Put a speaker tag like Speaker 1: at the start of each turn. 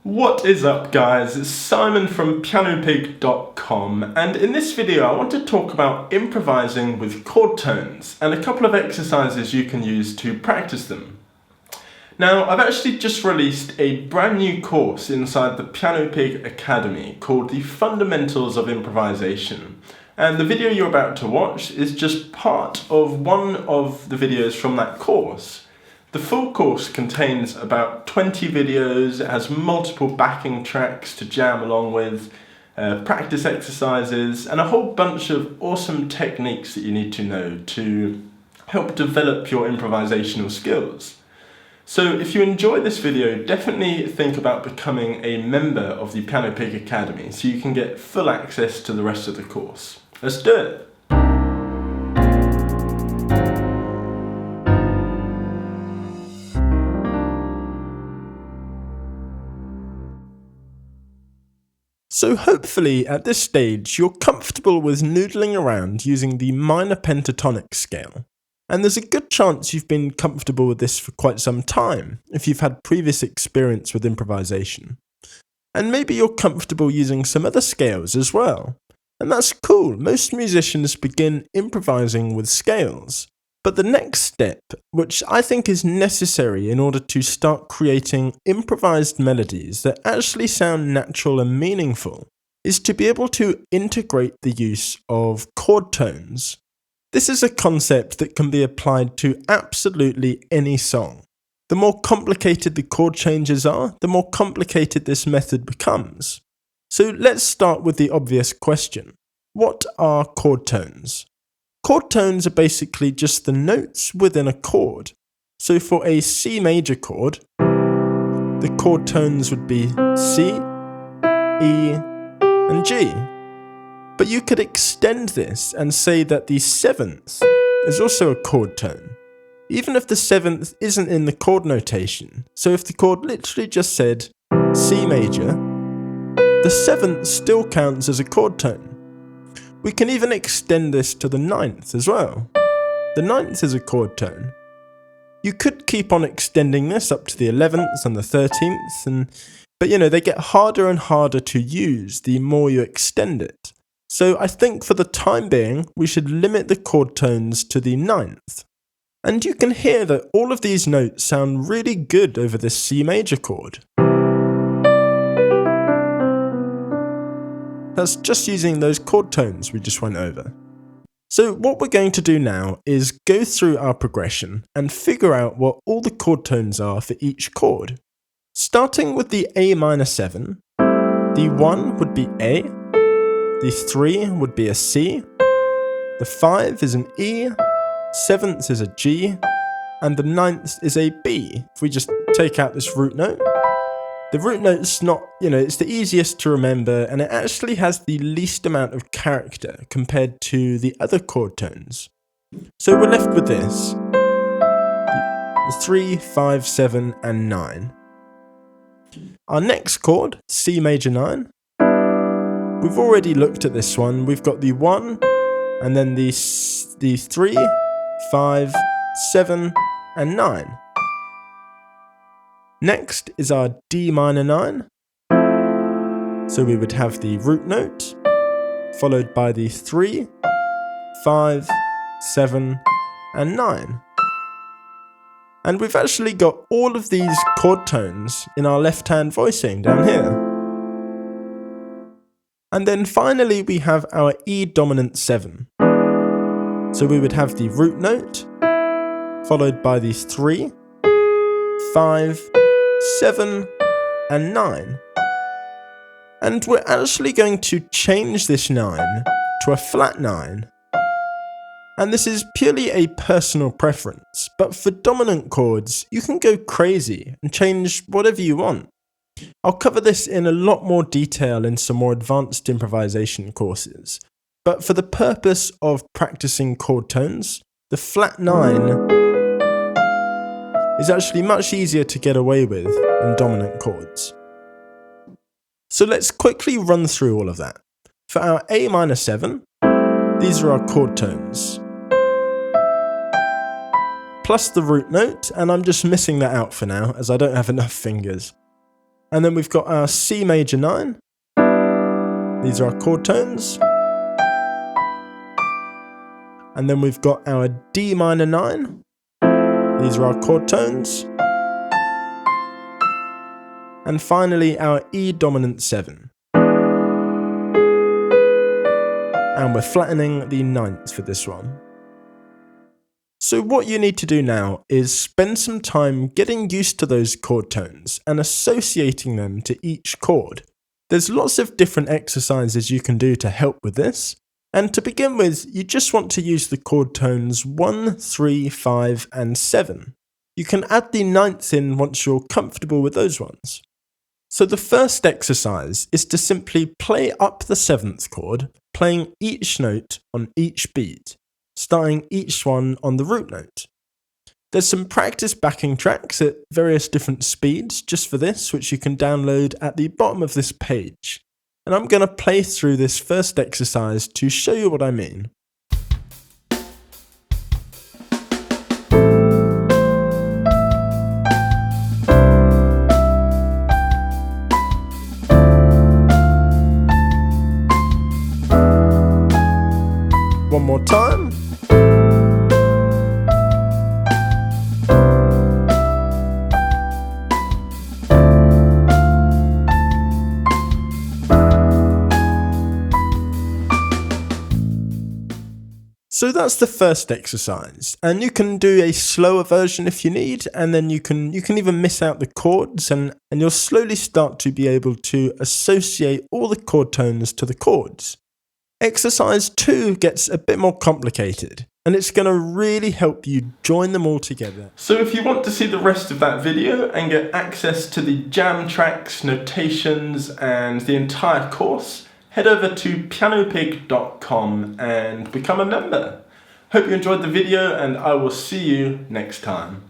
Speaker 1: What is up, guys? It's Simon from PianoPig.com, and in this video I want to talk about improvising with chord tones and a couple of exercises you can use to practice them. Now, I've actually just released a brand new course inside the PianoPig Academy called the Fundamentals of Improvisation, and the video you're about to watch is just part of one of the videos from that course. The full course contains about 20 videos, it has multiple backing tracks to jam along with, practice exercises, and a whole bunch of awesome techniques that you need to know to help develop your improvisational skills. So if you enjoy this video, definitely think about becoming a member of the PianoPig Academy so you can get full access to the rest of the course. Let's do it! So hopefully at this stage you're comfortable with noodling around using the minor pentatonic scale. And there's a good chance you've been comfortable with this for quite some time if you've had previous experience with improvisation. And maybe you're comfortable using some other scales as well. And that's cool, most musicians begin improvising with scales. But the next step, which I think is necessary in order to start creating improvised melodies that actually sound natural and meaningful, is to be able to integrate the use of chord tones. This is a concept that can be applied to absolutely any song. The more complicated the chord changes are, the more complicated this method becomes. So let's start with the obvious question. What are chord tones? Chord tones are basically just the notes within a chord. So for a C major chord, the chord tones would be C, E, and G. But you could extend this and say that the seventh is also a chord tone, even if the seventh isn't in the chord notation. So if the chord literally just said C major, the seventh still counts as a chord tone. We can even extend this to the ninth as well. The ninth is a chord tone. You could keep on extending this up to the 11th and the 13th, but they get harder and harder to use the more you extend it. So I think for the time being, we should limit the chord tones to the ninth. And you can hear that all of these notes sound really good over this C major chord. That's just using those chord tones we just went over. So what we're going to do now is go through our progression and figure out what all the chord tones are for each chord. Starting with the A minor 7, the 1 would be A, the 3 would be a C, the 5 is an E, 7th is a G, and the 9th is a B. If we just take out this root note, the root note's not, it's the easiest to remember, and it actually has the least amount of character compared to the other chord tones. So we're left with this. The 3, 5, 7, and 9. Our next chord, C major 9. We've already looked at this one. We've got the 1, and then the 3, 5, 7, and 9. Next is our D minor 9. So we would have the root note, followed by the 3, 5, 7, and 9. And we've actually got all of these chord tones in our left-hand voicing down here. And then finally we have our E dominant 7. So we would have the root note, followed by the 3, 5, 7, and 9. And we're actually going to change this 9 to a flat 9. And this is purely a personal preference, but for dominant chords, you can go crazy and change whatever you want. I'll cover this in a lot more detail in some more advanced improvisation courses, but for the purpose of practicing chord tones, the flat 9 is actually much easier to get away with in dominant chords. So let's quickly run through all of that. For our A minor 7, these are our chord tones. Plus the root note, and I'm just missing that out for now as I don't have enough fingers. And then we've got our C major 9. These are our chord tones. And then we've got our D minor 9. These are our chord tones. And finally our E dominant 7. And we're flattening the 9th for this one. So what you need to do now is spend some time getting used to those chord tones and associating them to each chord. There's lots of different exercises you can do to help with this. And to begin with, you just want to use the chord tones 1, 3, 5 and 7. You can add the 9th in once you're comfortable with those ones. So the first exercise is to simply play up the 7th chord, playing each note on each beat, starting each one on the root note. There's some practice backing tracks at various different speeds just for this, which you can download at the bottom of this page. And I'm going to play through this first exercise to show you what I mean. One more time. So that's the first exercise, and you can do a slower version if you need, and then you can even miss out the chords, and you'll slowly start to be able to associate all the chord tones to the chords. Exercise 2 gets a bit more complicated, and it's going to really help you join them all together. So if you want to see the rest of that video and get access to the jam tracks, notations, and the entire course, head over to PianoPig.com and become a member. Hope you enjoyed the video, and I will see you next time.